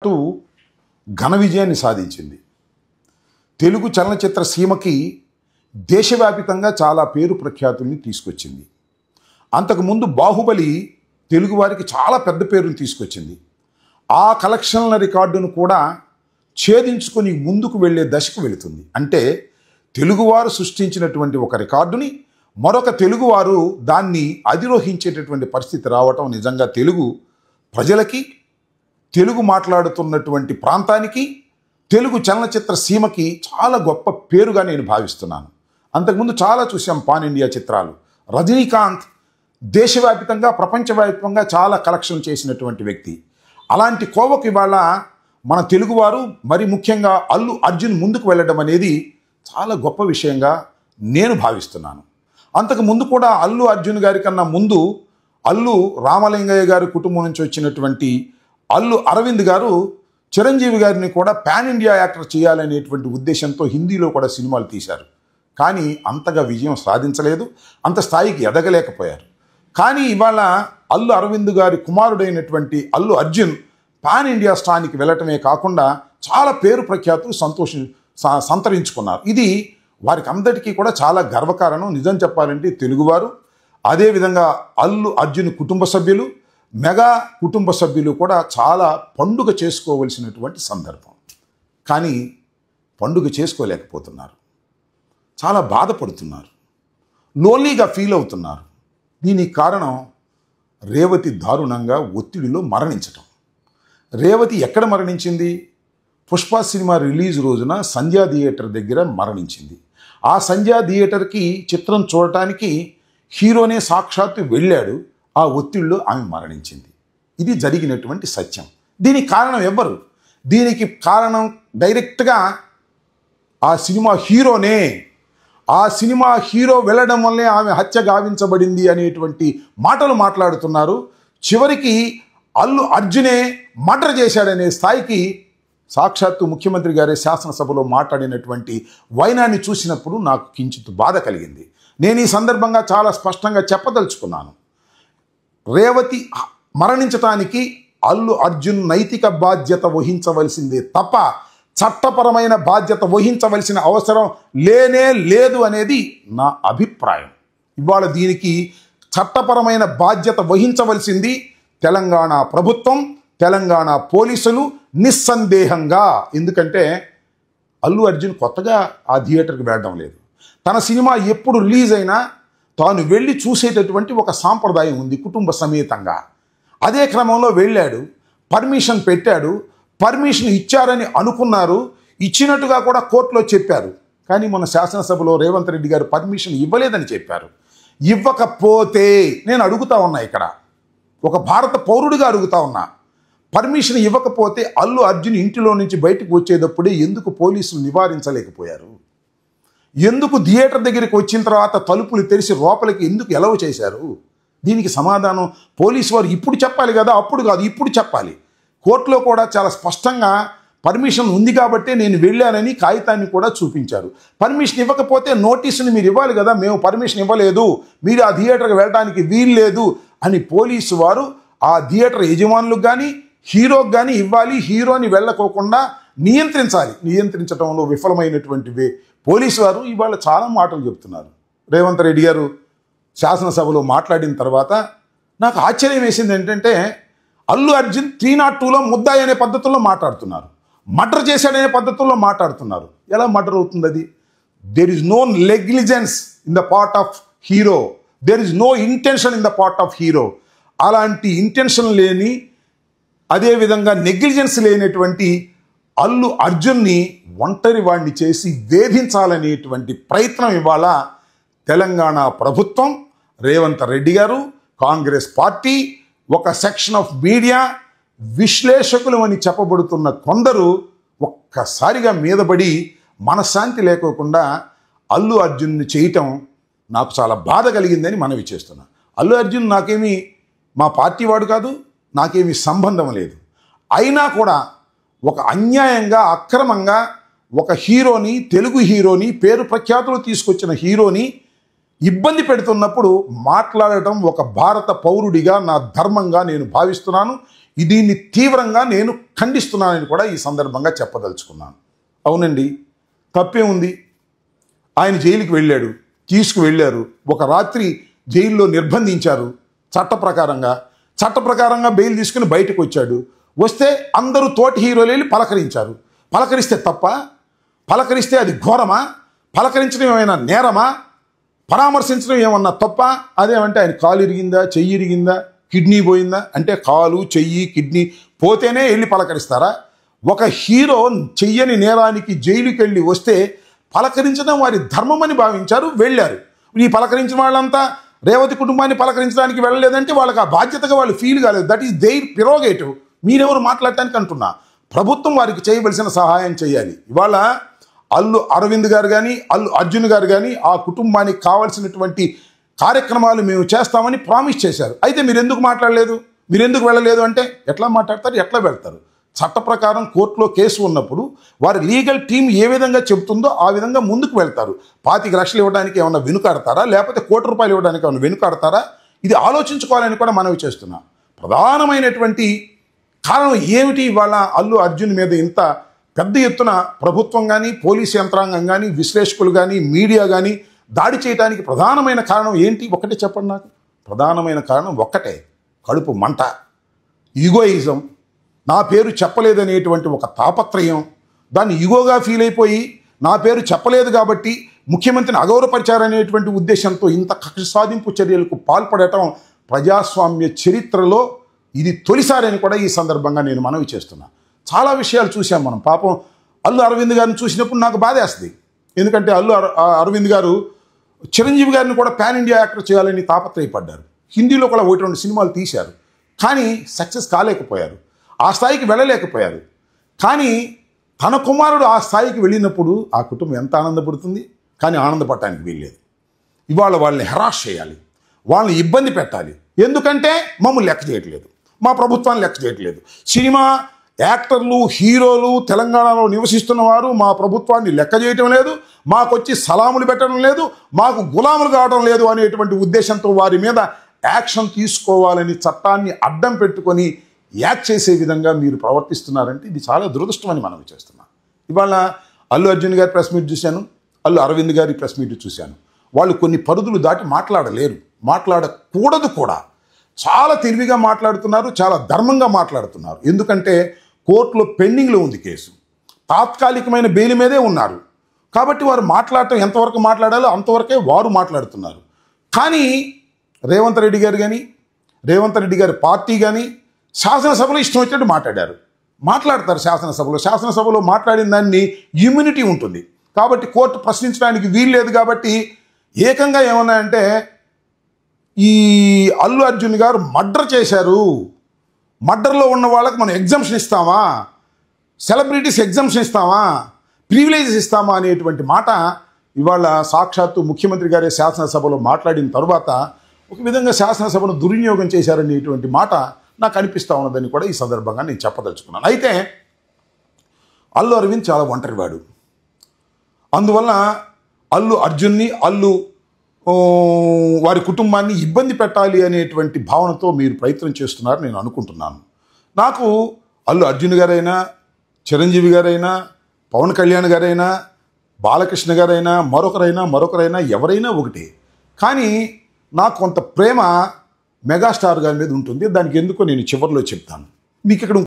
సాక్షాత్తు ఘన విజయాన్ని సాధించింది. తెలుగు చలనచిత్ర సీమకి దేశవ్యాపితంగా చాలా పేరు ప్రఖ్యాతుల్ని తీసుకొచ్చింది. అంతకుముందు బాహుబలి తెలుగువారికి చాలా పెద్ద పేరును తీసుకొచ్చింది. ఆ కలెక్షన్ల రికార్డును కూడా ఛేదించుకొని ముందుకు వెళ్ళే దశకు వెళుతుంది. అంటే తెలుగువారు సృష్టించినటువంటి ఒక రికార్డుని మరొక తెలుగువారు దాన్ని అధిరోహించేటటువంటి పరిస్థితి రావటం నిజంగా తెలుగు ప్రజలకి, తెలుగు మాట్లాడుతున్నటువంటి ప్రాంతానికి, తెలుగు చలనచిత్ర సీమకి చాలా గొప్ప పేరుగా నేను భావిస్తున్నాను. అంతకుముందు చాలా చూసాం పాన్ ఇండియా చిత్రాలు. రజనీకాంత్ దేశవ్యాప్తంగా ప్రపంచవ్యాప్తంగా చాలా కలెక్షన్ చేసినటువంటి వ్యక్తి. అలాంటి కోవకు ఇవాళ మన తెలుగువారు, మరి ముఖ్యంగా అల్లు అర్జున్ ముందుకు వెళ్ళడం అనేది చాలా గొప్ప విషయంగా నేను భావిస్తున్నాను. అంతకు ముందు కూడా అల్లు అర్జున్ గారి కన్నా ముందు అల్లు రామలింగయ్య గారి కుటుంబం నుంచి వచ్చినటువంటి అల్లు అరవింద్ గారు చిరంజీవి గారిని కూడా పాన్ ఇండియా యాక్టర్ చేయాలనేటువంటి ఉద్దేశంతో హిందీలో కూడా సినిమాలు తీశారు. కానీ అంతగా విజయం సాధించలేదు, అంత స్థాయికి ఎదగలేకపోయారు. కానీ ఇవాళ అల్లు అరవింద్ గారి కుమారుడైనటువంటి అల్లు అర్జున్ పాన్ ఇండియా స్థాయికి వెళ్ళటమే కాకుండా చాలా పేరు ప్రఖ్యాతులు సంతరించుకున్నారు. ఇది వారికి అందరికీ కూడా చాలా గర్వకారణం. నిజం చెప్పాలంటే తెలుగువారు, అదేవిధంగా అల్లు అర్జున్ కుటుంబ సభ్యులు, మెగా కుటుంబ సభ్యులు కూడా చాలా పండుగ చేసుకోవలసినటువంటి సందర్భం. కానీ పండుగ చేసుకోలేకపోతున్నారు, చాలా బాధపడుతున్నారు, లోన్లీగా ఫీల్ అవుతున్నారు. దీనికి కారణం రేవతి దారుణంగా ఒత్తిడిలో మరణించటం. రేవతి ఎక్కడ మరణించింది? పుష్ప సినిమా రిలీజ్ రోజున సంధ్యా థియేటర్ దగ్గర మరణించింది. ఆ సంధ్యా థియేటర్కి చిత్రం చూడటానికి హీరోనే సాక్షాత్తు వెళ్ళాడు. ఆ ఒత్తిడిలో ఆమె మరణించింది. ఇది జరిగినటువంటి సత్యం. దీనికి కారణం ఎవ్వరు? దీనికి కారణం డైరెక్ట్గా ఆ సినిమా హీరోనే. ఆ సినిమా హీరో వెళ్ళడం వల్లే ఆమె హత్య గావించబడింది అనేటువంటి మాటలు మాట్లాడుతున్నారు. చివరికి అల్లు అర్జునే మర్డర్ చేశాడనే స్థాయికి సాక్షాత్తు ముఖ్యమంత్రి గారి శాసనసభలో మాట్లాడినటువంటి వైనాన్ని చూసినప్పుడు నాకు కించిత్ బాధ కలిగింది. నేను ఈ సందర్భంగా చాలా స్పష్టంగా చెప్పదలుచుకున్నాను. రేవతి మరణించటానికి అల్లు అర్జున్ నైతిక బాధ్యత వహించవలసిందే తప్ప చట్టపరమైన బాధ్యత వహించవలసిన అవసరం లేనే లేదు అనేది నా అభిప్రాయం. ఇవాళ దీనికి చట్టపరమైన బాధ్యత వహించవలసింది తెలంగాణ ప్రభుత్వం, తెలంగాణ పోలీసులు నిస్సందేహంగా. ఎందుకంటే అల్లు అర్జున్ కొత్తగా ఆ థియేటర్కి వెళ్ళడం లేదు. తన సినిమా ఎప్పుడు రిలీజ్ అయినా తాను వెళ్ళి చూసేటటువంటి ఒక సాంప్రదాయం ఉంది కుటుంబ సమేతంగా. అదే క్రమంలో వెళ్ళాడు, పర్మిషన్ పెట్టాడు, పర్మిషన్ ఇచ్చారని అనుకున్నారు, ఇచ్చినట్టుగా కూడా కోర్టులో చెప్పారు. కానీ మన శాసనసభలో రేవంత్ రెడ్డి గారు పర్మిషన్ ఇవ్వలేదని చెప్పారు. ఇవ్వకపోతే నేను అడుగుతా ఉన్నా, ఇక్కడ ఒక భారత పౌరుడిగా అడుగుతా ఉన్నా, పర్మిషన్ ఇవ్వకపోతే అల్లు అర్జున్ ఇంటిలో నుంచి బయటకు వచ్చేటప్పుడే ఎందుకు పోలీసులు నివారించలేకపోయారు? ఎందుకు థియేటర్ దగ్గరికి వచ్చిన తర్వాత తలుపులు తెరిచి లోపలికి ఎందుకు ఎలవ్ చేశారు? దీనికి సమాధానం పోలీసు వారు ఇప్పుడు చెప్పాలి కదా, అప్పుడు కాదు, ఇప్పుడు చెప్పాలి. కోర్టులో కూడా చాలా స్పష్టంగా పర్మిషన్ ఉంది కాబట్టే నేను వెళ్ళానని కాగితాన్ని కూడా చూపించారు. పర్మిషన్ ఇవ్వకపోతే నోటీసుని మీరు ఇవ్వాలి కదా, మేము పర్మిషన్ ఇవ్వలేదు, మీరు ఆ థియేటర్కి వెళ్ళడానికి వీల్లేదు అని పోలీసు వారు ఆ థియేటర్ యజమానులకు కానీ హీరోకి కానీ ఇవ్వాలి. హీరోని వెళ్ళకోకుండా నియంత్రించాలి. నియంత్రించడంలో విఫలమైనటువంటి పోలీసు వారు ఇవాళ చాలా మాటలు చెప్తున్నారు. రేవంత్ రెడ్డి గారు శాసనసభలో మాట్లాడిన తర్వాత నాకు ఆశ్చర్యం వేసింది ఏంటంటే, అల్లు అర్జున్ 302లో ముద్దాయి అనే పద్ధతుల్లో మాట్లాడుతున్నారు, మర్డర్ చేశాడనే పద్ధతుల్లో మాట్లాడుతున్నారు. ఎలా మర్డర్ అవుతుంది అది? There is no negligence in the part of hero, there is no intention in the part of hero. అలాంటి ఇంటెన్షన్ లేని, అదేవిధంగా నెగ్లిజెన్స్ లేనటువంటి అల్లు అర్జున్ని ఒంటరి వాడిని చేసి వేధించాలనేటువంటి ప్రయత్నం ఇవాళ తెలంగాణ ప్రభుత్వం, రేవంత్ రెడ్డి గారు, కాంగ్రెస్ పార్టీ, ఒక సెక్షన్ ఆఫ్ మీడియా, విశ్లేషకులు అని చెప్పబడుతున్న కొందరు ఒక్కసారిగా మీదపడి మనశ్శాంతి లేకోకుండా అల్లు అర్జున్ని చేయటం నాకు చాలా బాధ కలిగిందని మనవి చేస్తున్నా. అల్లు అర్జున్ నాకేమీ మా పార్టీ వాడు కాదు, నాకేమీ సంబంధం లేదు. అయినా కూడా ఒక అన్యాయంగా, అక్రమంగా ఒక హీరోని, తెలుగు హీరోని, పేరు ప్రఖ్యాతులు తీసుకొచ్చిన హీరోని ఇబ్బంది పెడుతున్నప్పుడు మాట్లాడటం ఒక భారత పౌరుడిగా నా ధర్మంగా నేను భావిస్తున్నాను. దీన్ని తీవ్రంగా నేను ఖండిస్తున్నానని కూడా ఈ సందర్భంగా చెప్పదలుచుకున్నాను. అవునండి, తప్పే ఉంది. ఆయన జైలుకి వెళ్ళాడు, తీసుకువెళ్ళారు, ఒక రాత్రి జైల్లో నిర్బంధించారు. చట్ట ప్రకారంగా బెయిల్ తీసుకుని బయటకు వచ్చాడు. వస్తే అందరూ తోటి హీరోలు వెళ్ళి పలకరించారు. పలకరిస్తే తప్ప? పలకరిస్తే అది ఘోరమా? పలకరించడం ఏమైనా నేరమా? పరామర్శించడం ఏమన్నా తప్ప? అదేమంటే ఆయన కాలు ఇరిగిందా, చెయ్యి ఇరిగిందా, కిడ్నీ పోయిందా అంటే కాలు, చెయ్యి, కిడ్నీ పోతేనే వెళ్ళి పలకరిస్తారా? ఒక హీరో చెయ్యని నేరానికి జైలుకి వెళ్ళి వస్తే పలకరించడం వారి ధర్మమని భావించారు, వెళ్ళారు. ఈ పలకరించిన వాళ్ళంతా రేవతి కుటుంబాన్ని పలకరించడానికి వెళ్ళలేదంటే వాళ్ళకి ఆ బాధ్యతగా వాళ్ళు ఫీల్ కాలేదు. That is their prerogative. మీరెవరు మాట్లాడటానికి అంటున్నా? ప్రభుత్వం వారికి చేయవలసిన సహాయం చేయాలి. ఇవాళ అల్లు అరవింద్ గారు కానీ, అల్లు అర్జున్ గారు కానీ ఆ కుటుంబానికి కావాల్సినటువంటి కార్యక్రమాలు మేము చేస్తామని ప్రామిస్ చేశారు. అయితే మీరు ఎందుకు మాట్లాడలేదు, మీరు ఎందుకు వెళ్ళలేదు అంటే ఎట్లా మాట్లాడతారు, ఎట్లా వెళ్తారు? చట్ట ప్రకారం కోర్టులో కేసు ఉన్నప్పుడు వారి లీగల్ టీం ఏ విధంగా చెబుతుందో ఆ విధంగా ముందుకు వెళ్తారు. 25 లక్షలు ఇవ్వడానికి ఏమన్నా వెనుకాడతారా, లేకపోతే ₹1 ఇవ్వడానికి ఏమన్నా వెనుకాడతారా? ఇది ఆలోచించుకోవాలని కూడా మనవి చేస్తున్నా. ప్రధానమైనటువంటి కారణం ఏమిటి ఇవాళ అల్లు అర్జున్ మీద ఇంత పెద్ద ఎత్తున ప్రభుత్వం కానీ, పోలీస్ యంత్రాంగం కానీ, విశ్లేషకులు కానీ, మీడియా కానీ దాడి చేయడానికి ప్రధానమైన కారణం ఏంటి? ఒకటే చెప్పండి నాకు. ప్రధానమైన కారణం ఒక్కటే, కడుపు మంట, ఈగోయిజం, నా పేరు చెప్పలేదనేటువంటి ఒక తాపత్రయం. దాన్ని ఈగోగా ఫీల్ అయిపోయి నా పేరు చెప్పలేదు కాబట్టి ముఖ్యమంత్రిని అగౌరవపరిచారనేటువంటి ఉద్దేశంతో ఇంత కక్ష సాధింపు చర్యలకు పాల్పడటం ప్రజాస్వామ్య చరిత్రలో ఇది తొలిసారి కూడా ఈ సందర్భంగా నేను మనవి చేస్తున్నా. చాలా విషయాలు చూసాం మనం. పాపం అల్లు అరవింద్ గారిని చూసినప్పుడు నాకు బాధేస్తుంది. ఎందుకంటే అరవింద్ గారు చిరంజీవి గారిని కూడా పాన్ ఇండియా యాక్టర్ చేయాలని తాపత్రయపడ్డారు. హిందీలో కూడా 1-2 సినిమాలు తీశారు, కానీ సక్సెస్ కాలేకపోయారు, ఆ స్థాయికి వెళ్ళలేకపోయారు. కానీ తన కుమారుడు ఆ స్థాయికి వెళ్ళినప్పుడు ఆ కుటుంబం ఎంత ఆనందపడుతుంది. కానీ ఆనందపడటానికి వీల్లేదు. ఇవాళ వాళ్ళని హెరాస్ చేయాలి, వాళ్ళని ఇబ్బంది పెట్టాలి. ఎందుకంటే మమ్మల్ని లెక్క చేయట్లేదు, మా ప్రభుత్వాన్ని లెక్క చేయట్లేదు. సినిమా యాక్టర్లు, హీరోలు తెలంగాణలో నివసిస్తున్న వారు మా ప్రభుత్వాన్ని లెక్క చేయటం లేదు, మాకొచ్చి సలాములు పెట్టడం లేదు, మాకు గులాములు కావడం లేదు అనేటువంటి ఉద్దేశంతో వారి మీద యాక్షన్ తీసుకోవాలని చట్టాన్ని అడ్డం పెట్టుకొని యాక్ట్ చేసే విధంగా మీరు ప్రవర్తిస్తున్నారంటే ఇది చాలా దురదృష్టం అని మనవి చేస్తున్నాం. ఇవాళ అల్లు అర్జున్ గారి ప్రెస్ మీట్ చూశాను, అల్లు అరవింద్ గారి ప్రెస్ మీట్ చూశాను. వాళ్ళు కొన్ని పరిధులు దాటి మాట్లాడలేరు, మాట్లాడకూడదు కూడా. చాలా తెలివిగా మాట్లాడుతున్నారు, చాలా ధర్మంగా మాట్లాడుతున్నారు. ఎందుకంటే కోర్టులో పెండింగ్లో ఉంది కేసు, తాత్కాలికమైన బెయిల్ మీదే ఉన్నారు. కాబట్టి వారు మాట్లాడటం ఎంతవరకు మాట్లాడాలో అంతవరకే వారు మాట్లాడుతున్నారు. కానీ రేవంత్ రెడ్డి గారు కానీ, రేవంత్ రెడ్డి గారి పార్టీ కానీ శాసనసభలో ఇష్టం వచ్చినట్టు మాట్లాడతారు. శాసనసభలో మాట్లాడిన దాన్ని ఇమ్యూనిటీ ఉంటుంది కాబట్టి కోర్టు ప్రశ్నించడానికి వీల్లేదు. కాబట్టి ఏకంగా ఏమన్నాయంటే ఈ అల్లు అర్జున్ గారు మర్డర్ చేశారు, మర్డర్లో ఉన్న వాళ్ళకి మనం ఎగ్జంప్షన్ ఇస్తామా, సెలబ్రిటీస్ ఎగ్జంప్షన్ ఇస్తామా, ప్రివిలేజెస్ ఇస్తామా అనేటువంటి మాట ఇవాళ సాక్షాత్తు ముఖ్యమంత్రి గారే శాసనసభలో మాట్లాడిన తర్వాత ఒక విధంగా శాసనసభను దుర్వినియోగం చేశారనేటువంటి మాట నాకు అనిపిస్తూ ఉన్నదని కూడా ఈ సందర్భంగా నేను చెప్పదలుచుకున్నాను. అయితే అల్లు అరవింద్ చాలా ఒంటరివాడు. అందువల్ల అల్లు అర్జున్ని, వారి కుటుంబాన్ని ఇబ్బంది పెట్టాలి అనేటువంటి భావనతో మీరు ప్రయత్నం చేస్తున్నారు నేను అనుకుంటున్నాను. నాకు అల్లు అర్జున్ గారైనా, చిరంజీవి గారైనా, పవన్ కళ్యాణ్ గారైనా, బాలకృష్ణ గారైనా, మరొకరైనా ఎవరైనా ఒకటే. కానీ నాకు కొంత ప్రేమ మెగాస్టార్ గారి మీద ఉంటుంది. దానికి ఎందుకో నేను చివరిలో చెప్తాను. మీకు ఇక్కడ